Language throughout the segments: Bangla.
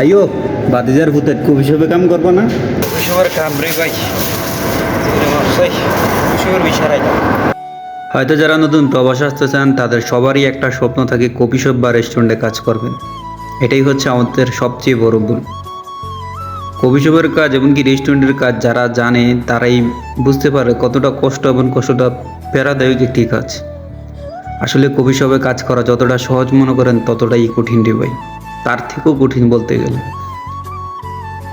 আইও বাতিজার ভূতের কবি হিসেবে কাম করবো না। এসবের কাম রে ভাই, এসবের বিষয় হয়তো যারা নতুন প্রবাসে আসতে চান তাদের সবারই একটা স্বপ্ন থাকে কফি শপ বা রেস্টুরেন্টে কাজ করবেন। এটাই হচ্ছে আমাদের সবচেয়ে বড় ভুল। কফি শপের কাজ এমনকি রেস্টুরেন্টের কাজ যারা জানে তারাই বুঝতে পারে কতটা কষ্ট এবং কতটা প্যারাদায়ক একটি কাজ। আসলে কফি শপে কাজ করা যতটা সহজ মনে করেন ততটাই কঠিন রে ভাই, তার থেকেও কঠিন বলতে গেলে।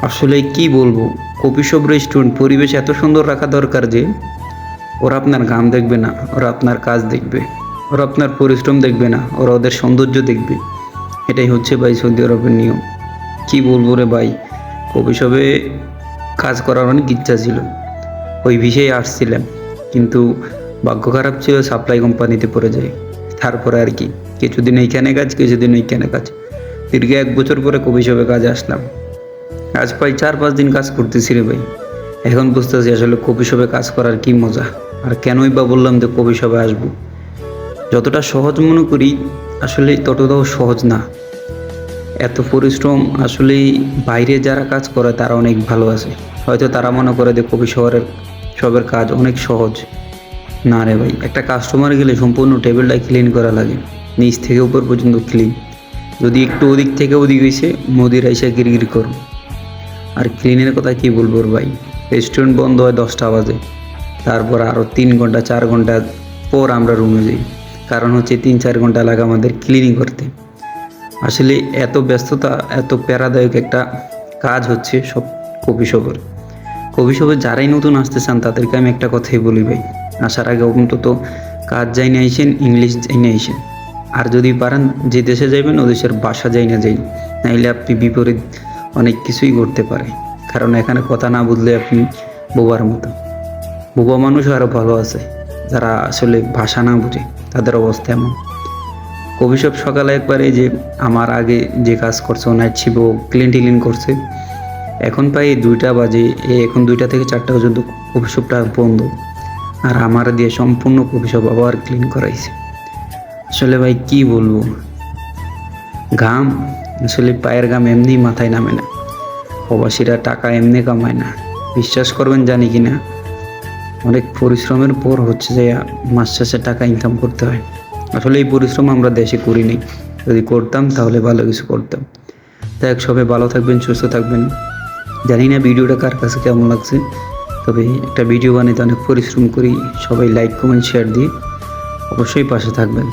আসলে কি বলবো, কফি শপ রেস্টুরেন্ট পরিবেশ এত সুন্দর রাখা দরকার যে ওরা আপনার গান দেখবে না, ওরা আপনার কাজ দেখবে, ওরা আপনার পরিশ্রম দেখবে না, ওরা ওদের সৌন্দর্য দেখবে। এটাই হচ্ছে ভাই সৌদি আরবের নিয়ম। কি বলবো রে ভাই, কফি শপে কাজ করার অনেক ইচ্ছা ছিল, ওই বিষয়ে আসছিলাম, কিন্তু ভাগ্য খারাপ ছিল, সাপ্লাই কোম্পানিতে পড়ে যায়। তারপরে আর কি, কিছুদিন এইখানে কাজ, কিছুদিন ওইখানে কাজ, দীর্ঘ 1 বছর পরে কফি শপে কাজে আসলাম। আজ প্রায় 4-5 দিন কাজ করতেছি রে ভাই। এখন বুঝতেছি আসলে কফি শপে কাজ করার কি মজা, আর কেনই বা বললাম যে কফি শপে আসবো। যতটা সহজ মনে করি আসলে ততটাও সহজ না। এত পরিশ্রম আসলেই বাইরে যারা কাজ করে তারা অনেক ভালো আছে। হয়তো তারা মনে করে যে কফি শপের কাজ অনেক সহজ। না রে ভাই, একটা কাস্টমার গেলে সম্পূর্ণ টেবিলটা ক্লিন করা লাগে, নিচ থেকে উপর পর্যন্ত ক্লিন। যদি একটু ওদিক থেকে ওদিক হয়েছে মোদির এসে গিরগির করো। আর ক্লিনের কথা কি বলবো রে ভাই, রেস্টুরেন্ট বন্ধ হয় 10টা বাজে, তারপর আরও 3 ঘন্টা 4 ঘন্টা পর আমরা রুমে যাই, কারণ হচ্ছে 3-4 ঘন্টা লাগে আমাদের ক্লিনিং করতে। আসলে এত ব্যস্ততা, এত প্যারাদায়ক একটা কাজ হচ্ছে সব কফি শপে যারাই নতুন আসতে চান তাদেরকে আমি একটা কথাই বলি ভাই, আসার আগে অন্তত কাজ যাই না আইসেন, ইংলিশ যাই না আইসেন। আর যদি পারেন যে দেশে যাইবেন ও দেশের ভাষা যাই না যাই, নাইলে আপনি বিপরীত অনেক কিছুই ঘটতে পারে। কারণ এখানে কথা না বুঝলে আপনি বোবার মতো। বোবা মানুষও আরও ভালো আছে, যারা আসলে ভাষা না বুঝে, তাদের অবস্থা এমন। কফি শপ সকালে একবারে যে আমার আগে যে কাজ করছে ও নাইট শিফট, ও ক্লিন করছে। এখন প্রায় 2টা বাজে, এখন 2টা থেকে 4টা পর্যন্ত কফি শপটা বন্ধ, আর আমার দিয়ে সম্পূর্ণ কফি শপ আবার ক্লিন করাইছে। আসলে ভাই কি বলবো, ঘাম, আসলে পায়ের ঘাম এমনি মাথায় নামে না। প্রবাসীরা টাকা এমনি কামায় না, বিশ্বাস করবেন জানি কি না, অনেক পরিশ্রমের পর হচ্ছে যে মাস শেষে টাকা ইনকাম করতে হয়। আসলে এই পরিশ্রম আমরা দেশে করিনি, যদি করতাম তাহলে ভালো কিছু করতাম। তাই সবাই ভালো থাকবেন, সুস্থ থাকবেন। জানি না ভিডিওটা কার কাছে কেমন লাগছে, তবে একটা ভিডিও বানাইতে অনেক পরিশ্রম করি। সবাই লাইক কমেন্ট শেয়ার দিয়ে অবশ্যই পাশে থাকবেন।